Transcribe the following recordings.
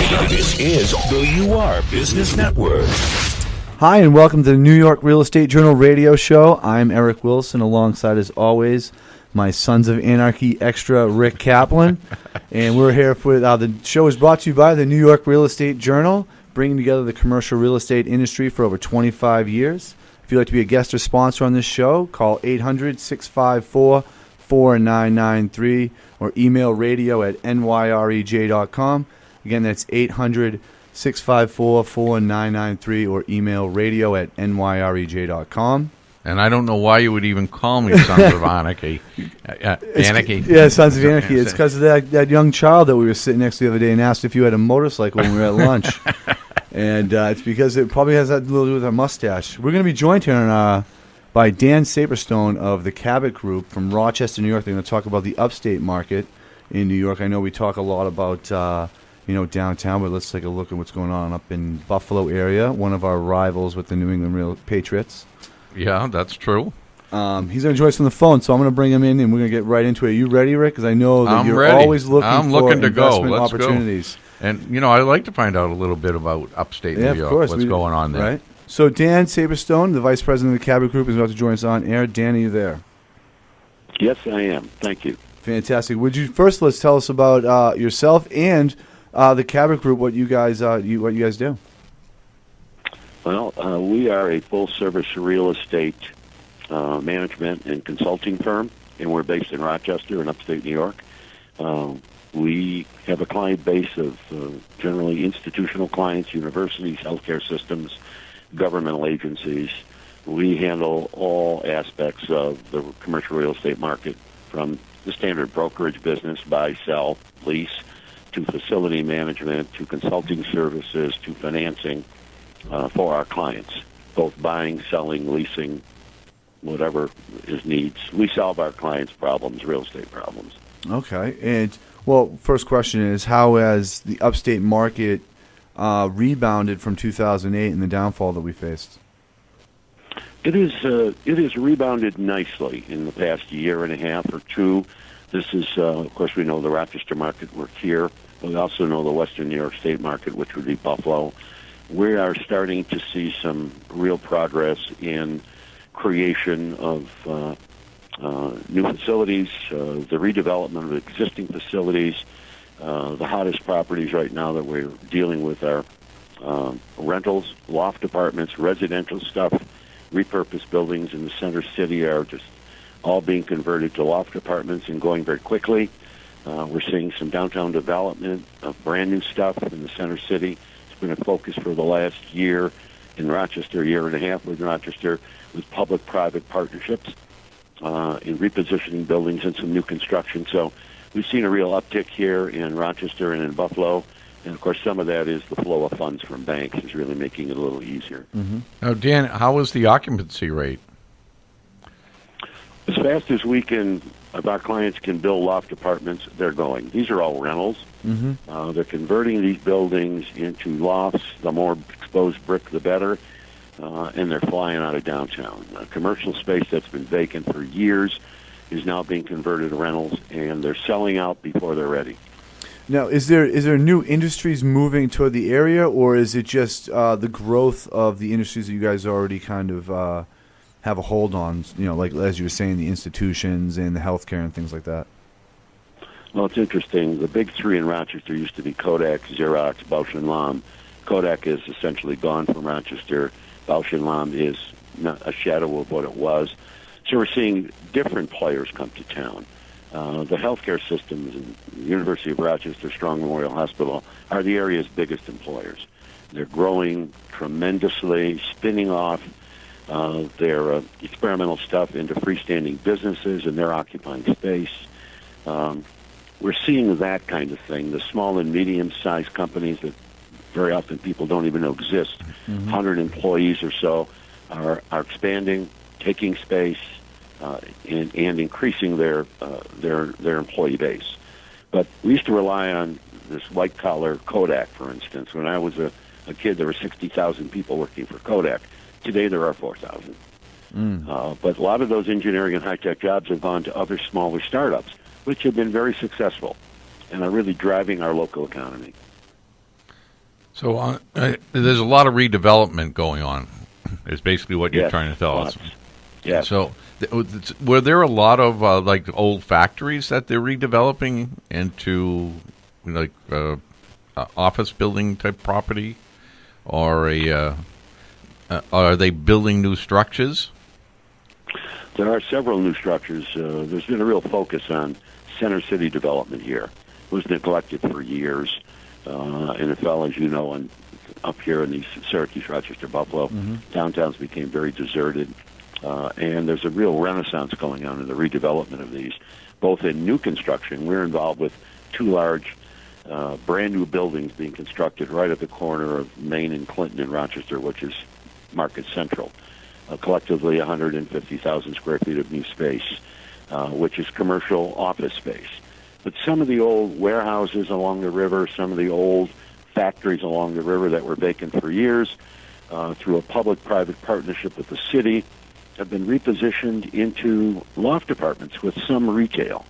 This is the UR Business Network. Hi, and welcome to the New York Real Estate Journal radio show. I'm Eric Wilson, alongside, as always, my Sons of Anarchy extra, Rick Kaplan. And we're here for the show is brought to you by the New York Real Estate Journal, bringing together the commercial real estate industry for over 25 years. If you'd like to be a guest or sponsor on this show, call 800-654-4993 or email radio@nyrej.com. Again, that's 800-654-4993 or email radio@nyrej.com. And I don't know why you would even call me Sons of Anarchy. Anarchy. Yeah, Sons of Anarchy. It's because of that young child that we were sitting next to the other day and asked if you had a motorcycle when we were at lunch. And it's because it probably has that little to do with our mustache. We're going to be joined here by Dan Saperstone of the Cabot Group from Rochester, New York. They're going to talk about the Upstate market in New York. I know we talk a lot about downtown, but let's take a look at what's going on up in Buffalo area, one of our rivals with the New England Patriots. Yeah, that's true. He's going to join us on the phone, so I'm going to bring him in, and we're going to get right into it. Are you ready, Rick? Because I know that you're ready. Always looking for investment Let's opportunities. Go. And, I'd like to find out a little bit about Upstate New York, of course. what's going on there. Right. So Dan Saperstone, the Vice President of the Cabot Group, is about to join us on air. Dan, are you there? Yes, I am. Thank you. Fantastic. Let's tell us about yourself and the Cabot Group, what you guys do. Well, we are a full-service real estate management and consulting firm, and we're based in Rochester in upstate New York. We have a client base of generally institutional clients, universities, healthcare systems, governmental agencies. We handle all aspects of the commercial real estate market, from the standard brokerage business, buy, sell, lease, to facility management, to consulting services, to financing for our clients, both buying, selling, leasing, whatever is needs. We solve our clients' problems, real estate problems. Okay. And, first question is, how has the upstate market rebounded from 2008 and the downfall that we faced? It is rebounded nicely in the past year and a half or two. This is, of course, we know the Rochester market. We're here. We also know the Western New York State market, which would be Buffalo. We are starting to see some real progress in creation of new facilities, the redevelopment of existing facilities. The hottest properties right now that we're dealing with are rentals, loft apartments, residential stuff. Repurposed buildings in the center city are just all being converted to loft apartments and going very quickly. We're seeing some downtown development of brand new stuff in the center city. It's been a focus for the last year in Rochester, year and a half with Rochester, with public-private partnerships in repositioning buildings and some new construction. So we've seen a real uptick here in Rochester and in Buffalo. And, of course, some of that is the flow of funds from banks is really making it a little easier. Mm-hmm. Now, Dan, how is the occupancy rate? As fast as our clients can build loft apartments, they're going. These are all rentals. Mm-hmm. They're converting these buildings into lofts. The more exposed brick, the better. And they're flying out of downtown. Commercial space that's been vacant for years is now being converted to rentals, and they're selling out before they're ready. Now, is there new industries moving toward the area, or is it just the growth of the industries that you guys already kind of have a hold on? Like as you were saying, the institutions and the healthcare and things like that. Well, it's interesting. The big three in Rochester used to be Kodak, Xerox, Bausch & Lomb. Kodak is essentially gone from Rochester. Bausch & Lomb is not a shadow of what it was. So we're seeing different players come to town. The healthcare systems and the University of Rochester Strong Memorial Hospital are the area's biggest employers. They're growing tremendously, spinning off their experimental stuff into freestanding businesses, and they're occupying space. We're seeing that kind of thing. The small and medium-sized companies that very often people don't even know exist, 100 employees or so, are expanding, taking space, and increasing their employee base. But we used to rely on this white-collar Kodak, for instance. When I was a kid, there were 60,000 people working for Kodak. Today, there are 4,000. But a lot of those engineering and high-tech jobs have gone to other smaller startups, which have been very successful and are really driving our local economy. So there's a lot of redevelopment going on, is basically what you're trying to tell us. Yeah. So were there a lot of like old factories that they're redeveloping into like office building type property, or are they building new structures? There are several new structures. There's been a real focus on center city development here. It was neglected for years, and it fell, as you know, up here in the Syracuse, Rochester, Buffalo. Downtowns became very deserted, and there's a real renaissance going on in the redevelopment of these, both in new construction. We're involved with two large brand new buildings being constructed right at the corner of Main and Clinton in Rochester, which is Market Central. Collectively 150,000 square feet of new space, which is commercial office space. But some of the old warehouses along the river, some of the old factories along the river that were vacant for years, through a public-private partnership with the city, have been repositioned into loft apartments with some retail.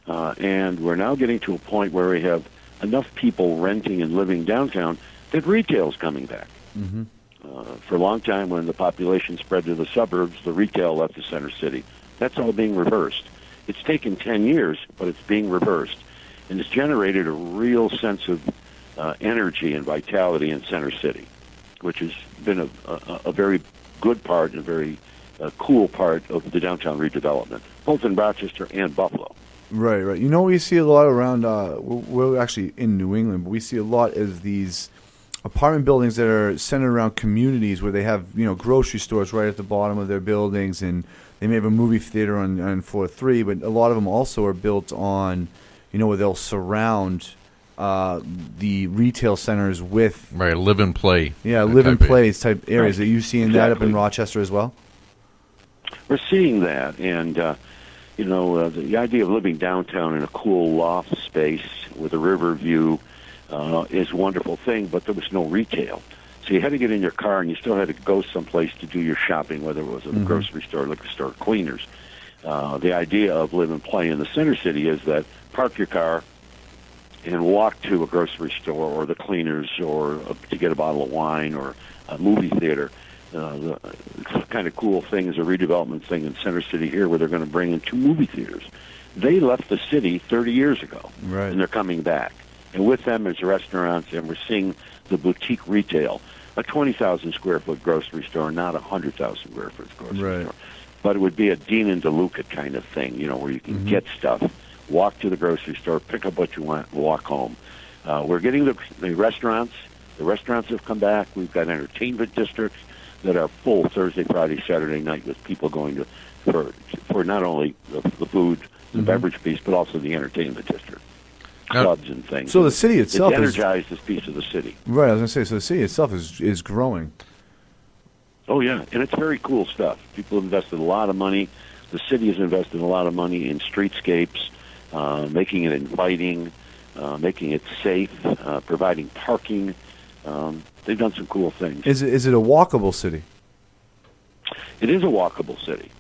And we're now getting to a point where we have enough people renting and living downtown that retail's coming back. For a long time, when the population spread to the suburbs, the retail left the center city. That's all being reversed. It's taken 10 years, but it's being reversed. And it's generated a real sense of energy and vitality in center city, which has been a very good part and a very cool part of the downtown redevelopment, both in Rochester and Buffalo. Right. You know, we see a lot around, we're actually in New England, but we see a lot of these apartment buildings that are centered around communities where they have, grocery stores right at the bottom of their buildings, and they may have a movie theater on floor 3, but a lot of them also are built on, where they'll surround the retail centers with... Right, live and play. Yeah, live and play type areas. Are you seeing that up in Rochester as well? We're seeing that, and, the idea of living downtown in a cool loft space with a river view is a wonderful thing, but there was no retail. So you had to get in your car, and you still had to go someplace to do your shopping, whether it was a grocery store, liquor store, cleaners. The idea of live and play in the center city is that park your car and walk to a grocery store or the cleaners or to get a bottle of wine or a movie theater. The kind of cool thing is a redevelopment thing in center city here where they're going to bring in 2 movie theaters. They left the city 30 years ago, and they're coming back. And with them is restaurants, and we're seeing the boutique retail, a 20,000 square foot grocery store, not a 100,000 square foot grocery store. But it would be a Dean and DeLuca kind of thing, where you can get stuff, walk to the grocery store, pick up what you want, and walk home. We're getting the restaurants. The restaurants have come back. We've got entertainment districts that are full Thursday, Friday, Saturday night with people going for not only the food, the beverage piece, but also the entertainment district. Clubs and things. So the city itself it's energized this piece of the city. Right, I was going to say, so the city itself is growing. Oh, yeah, and it's very cool stuff. People have invested a lot of money. The city has invested a lot of money in streetscapes, making it inviting, making it safe, providing parking. They've done some cool things. Is it a walkable city? It is a walkable city.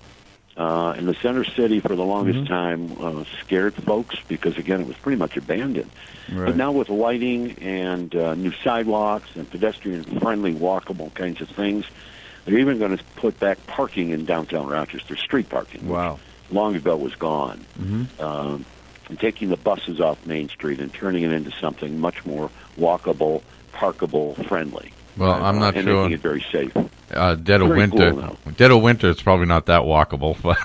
And the center city, for the longest time, scared folks because, again, it was pretty much abandoned. Right. But now with lighting and new sidewalks and pedestrian-friendly, walkable kinds of things, they're even going to put back parking in downtown Rochester, street parking. Wow. Which long ago was gone. And taking the buses off Main Street and turning it into something much more walkable, parkable, friendly. Well, I'm not and sure. Making it very safe. Dead of winter. Cool dead of winter, it's probably not that walkable. But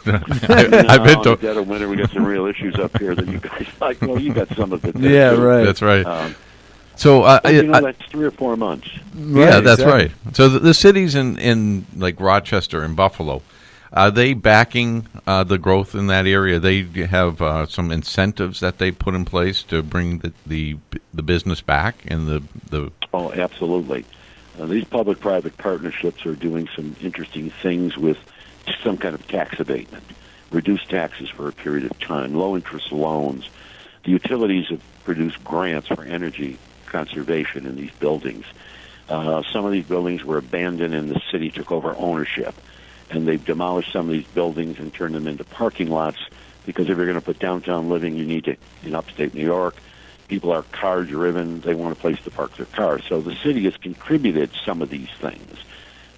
I've been to dead of winter. We got some real issues up here that you guys like. Well, you got some of it. Yeah, right. That's right. That's 3 or 4 months. Yeah, that's right. So the cities in like Rochester and Buffalo, are they backing the growth in that area? They have some incentives that they put in place to bring the business back and the. Oh, absolutely. These public-private partnerships are doing some interesting things with some kind of tax abatement, reduced taxes for a period of time, low-interest loans. The utilities have produced grants for energy conservation in these buildings. Some of these buildings were abandoned and the city took over ownership, and they've demolished some of these buildings and turned them into parking lots because if you're going to put downtown living, you need to, in upstate New York, People are car-driven. They want a place to park their cars. So the city has contributed some of these things.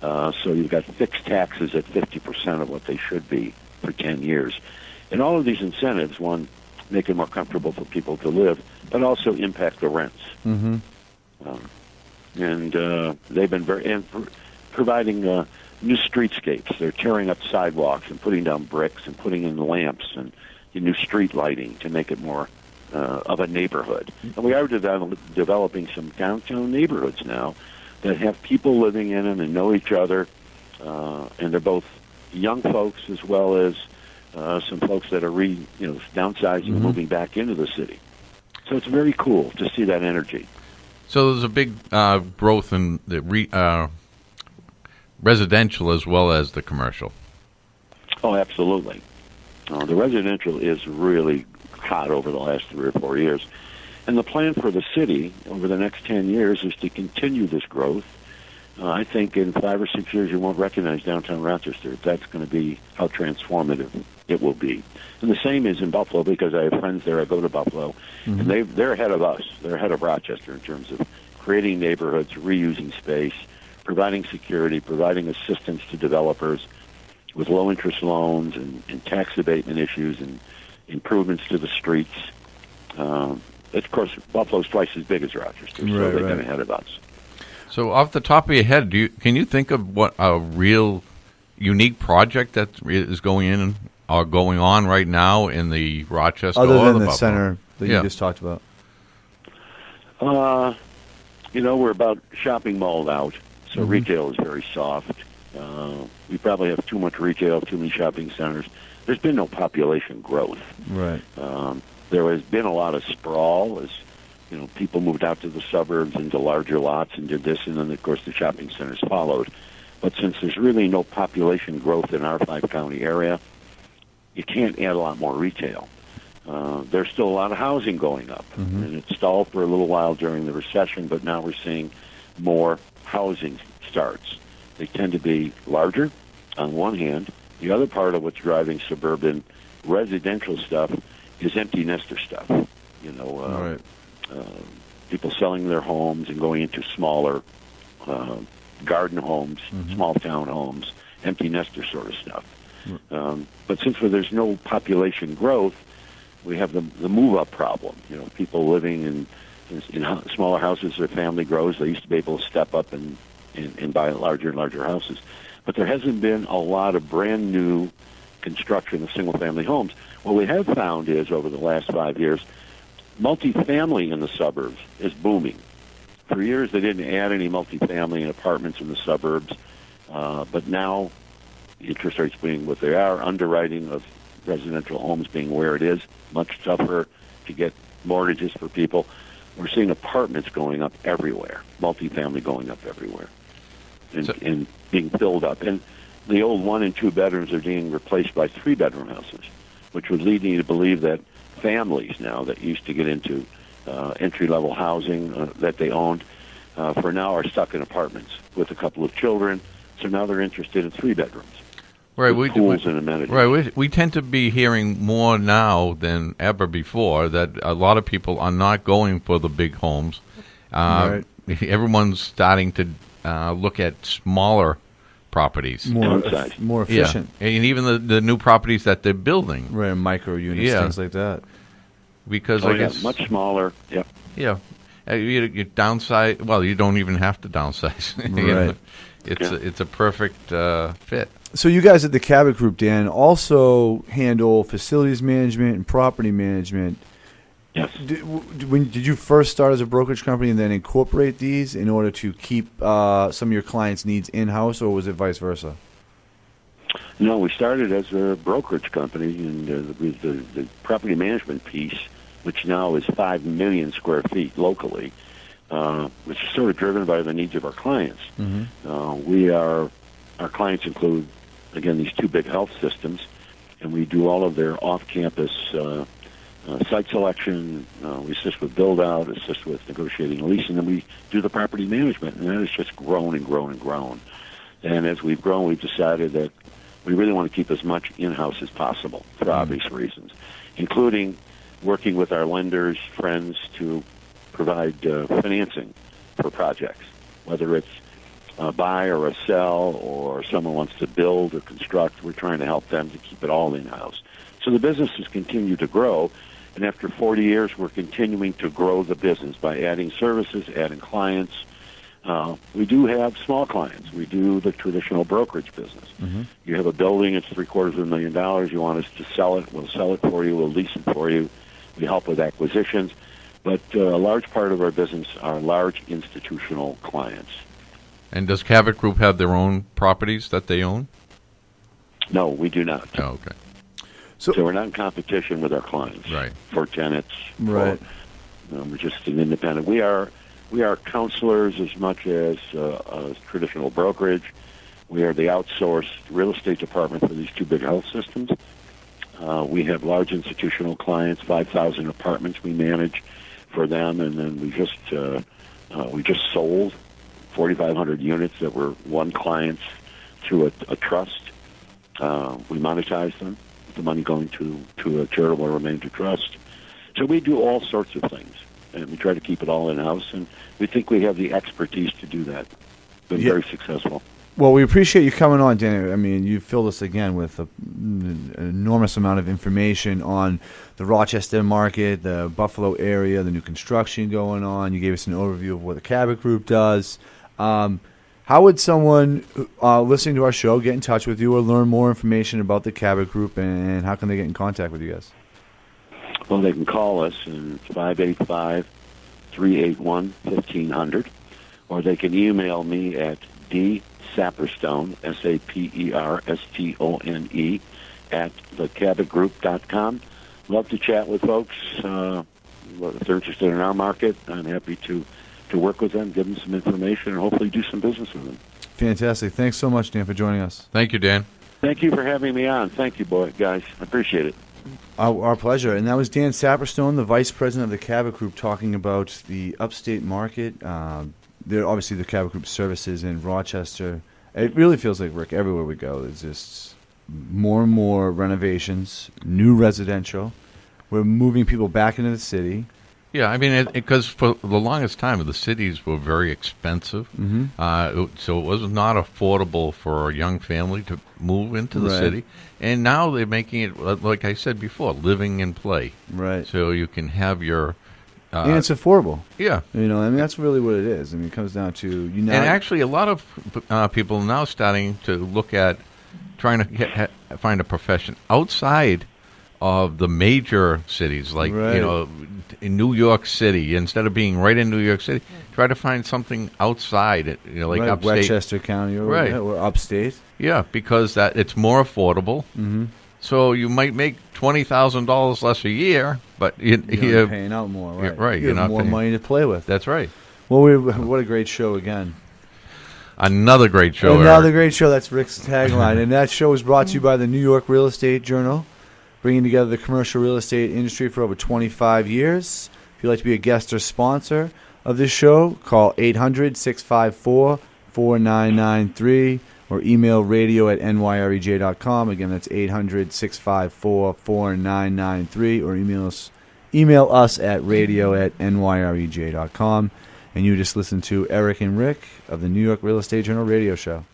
So you've got fixed taxes at 50% of what they should be for 10 years. And all of these incentives, one, make it more comfortable for people to live, but also impact the rents. Mm-hmm. They've been providing new streetscapes. They're tearing up sidewalks and putting down bricks and putting in lamps and new street lighting to make it more of a neighborhood. And we are developing some downtown neighborhoods now that have people living in them and know each other, and they're both young folks as well as some folks that are downsizing and moving back into the city. So it's very cool to see that energy. So there's a big growth in the residential as well as the commercial. Oh, absolutely. The residential is really hot over the last 3 or 4 years. And the plan for the city over the next 10 years is to continue this growth. I think in 5 or 6 years you won't recognize downtown Rochester. That's going to be how transformative it will be. And the same is in Buffalo, because I have friends there. I go to Buffalo, and they're ahead of us. They're ahead of Rochester in terms of creating neighborhoods, reusing space, providing security, providing assistance to developers with low-interest loans and tax abatement issues and improvements to the streets. Of course, Buffalo's twice as big as Rochester, so they've been ahead of us. So off the top of your head, can you think of what a real unique project that is going on right now in the Rochester other than the Buffalo center that you just talked about? We're about shopping malled out, so retail is very soft. We probably have too much retail, too many shopping centers. There's been no population growth. Right. There has been a lot of sprawl as people moved out to the suburbs into larger lots and did this, and then, of course, the shopping centers followed. But since there's really no population growth in our 5-county area, you can't add a lot more retail. There's still a lot of housing going up, and it stalled for a little while during the recession, but now we're seeing more housing starts. They tend to be larger on one hand. The other part of what's driving suburban residential stuff is empty nester stuff. People selling their homes and going into smaller garden homes, small town homes, empty nester sort of stuff. But since there's no population growth, we have the move-up problem. People living in smaller houses, their family grows. They used to be able to step up and buy larger and larger houses. But there hasn't been a lot of brand-new construction of single-family homes. What we have found is, over the last 5 years, multifamily in the suburbs is booming. For years, they didn't add any multifamily and apartments in the suburbs, but now, interest rates being what they are, underwriting of residential homes being where it is, much tougher to get mortgages for people. We're seeing apartments going up everywhere, multifamily going up everywhere, and being filled up. And the old 1 and 2 bedrooms are being replaced by 3-bedroom houses, which would lead me to believe that families now that used to get into entry-level housing that they owned for now are stuck in apartments with a couple of children. So now they're interested in 3 bedrooms. Right, pools and amenities. Right, we tend to be hearing more now than ever before that a lot of people are not going for the big homes. Everyone's starting to look at smaller properties, more efficient, and even the new properties that they're building, right? Micro units, things like that. Because I guess much smaller. You downsize. Well, you don't even have to downsize. Right. It's a perfect fit. So you guys at the Cabot Group, Dan, also handle facilities management and property management. Yes. Did you first start as a brokerage company and then incorporate these in order to keep some of your clients' needs in-house, or was it vice versa? No, we started as a brokerage company, and the property management piece, which now is 5 million square feet locally, which is sort of driven by the needs of our clients. Our clients include, again, these 2 big health systems, and we do all of their off-campus site selection. We assist with build-out, assist with negotiating a lease, and then we do the property management, and that has just grown and grown and grown. And as we've grown, we've decided that we really want to keep as much in-house as possible for obvious reasons, including working with our lenders, friends, to provide financing for projects, whether it's a buy or a sell or someone wants to build or construct. We're trying to help them to keep it all in-house. So the business has continued to grow, and after 40 years, we're continuing to grow the business by adding services, adding clients. We do have small clients. We do the traditional brokerage business. Mm-hmm. You have a building, it's $750,000. You want us to sell it, we'll sell it for you, we'll lease it for you. We help with acquisitions. But a large part of our business are large institutional clients. And does Cabot Group have their own properties that they own? No, we do not. Oh, okay. So we're not in competition with our clients. Right. For tenants. Right. We're just an independent. We are counselors as much as a traditional brokerage. We are the outsourced real estate department for these two big health systems. We have large institutional clients, 5,000 apartments we manage for them, and then we just sold 4,500 units that were one client's through a trust. We monetize them, the money going to a charitable remainder trust. So we do all sorts of things, and we try to keep it all in-house, and we think we have the expertise to do that. Been very successful. Well, we appreciate you coming on, Danny. I mean, you filled us again with an enormous amount of information on the Rochester market, the Buffalo area, the new construction going on. You gave us an overview of what the Cabot Group does. How would someone listening to our show get in touch with you or learn more information about the Cabot Group, and how can they get in contact with you guys? Well, they can call us, and it's 585-381-1500, or they can email me at Saperstone, Saperstone, at thecabotgroup.com. Love to chat with folks. If they're interested in our market, I'm happy to work with them, give them some information, and hopefully do some business with them. Fantastic. Thanks so much, Dan, for joining us. Thank you, Dan. Thank you for having me on. Thank you, guys. I appreciate it. Our pleasure. And that was Dan Saperstone, the Vice President of the Cabot Group, talking about the Upstate market. Obviously, the Cabot Group services in Rochester. It really feels like, Rick, everywhere we go, there's just more and more renovations, new residential. We're moving people back into the city. Yeah, I mean, because for the longest time, the cities were very expensive. Mm-hmm. So it was not affordable for a young family to move into the city. And now they're making it, like I said before, living and play. Right. So you can have your... and it's affordable. Yeah. I mean, that's really what it is. I mean, it comes down to... And actually, a lot of people are now starting to look at trying to find a profession outside of the major cities, like, in New York City. Instead of being right in New York City, try to find something outside, like upstate. Westchester County or upstate. Yeah, because it's more affordable. Mm-hmm. So you might make $20,000 less a year, but you're paying out more, right? Right. You have more money to play with. That's right. Well, what a great show again. Another great show. Another great show. That's Rick's tagline. And that show is brought to you by the New York Real Estate Journal, bringing together the commercial real estate industry for over 25 years. If you'd like to be a guest or sponsor of this show, call 800-654-4993 or email radio@nyrej.com. Again, that's 800-654-4993 or email us at radio@nyrej.com. And you just listen to Eric and Rick of the New York Real Estate Journal radio show.